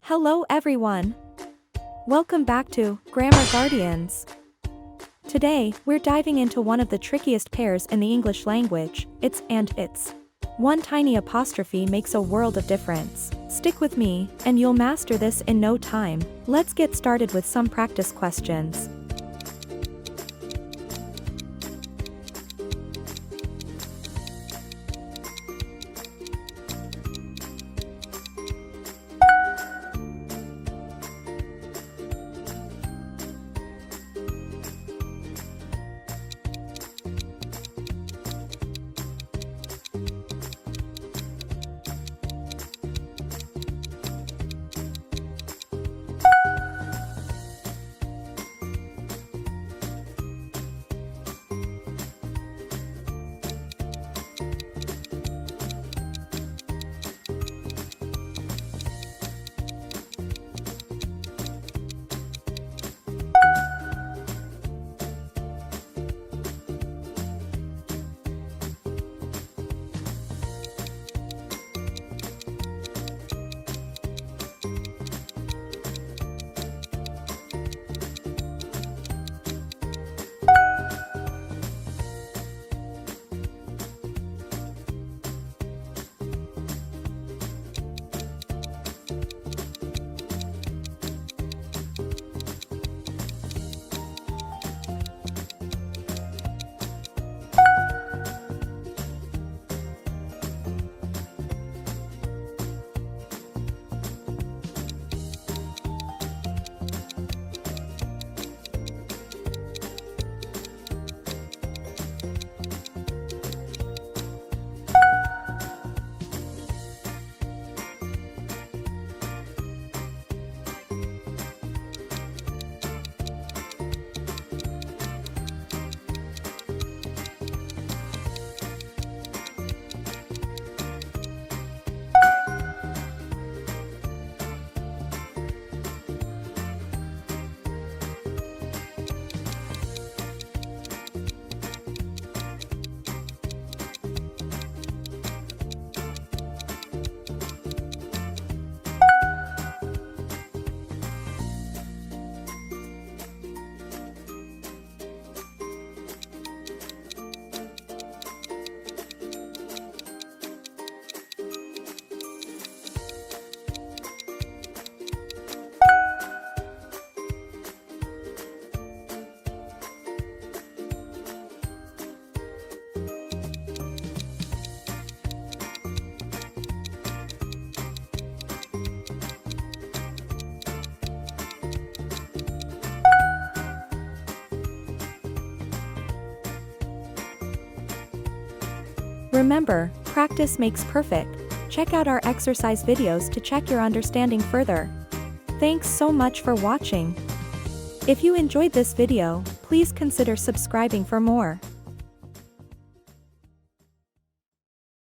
Hello everyone! Welcome back to Grammar Guardians. Today, we're diving into one of the trickiest pairs in the English language, it's and its. One tiny apostrophe makes a world of difference. Stick with me, and you'll master this in no time. Let's get started with some practice questions. Remember, practice makes perfect. Check out our exercise videos to check your understanding further. Thanks so much for watching. If you enjoyed this video, please consider subscribing for more.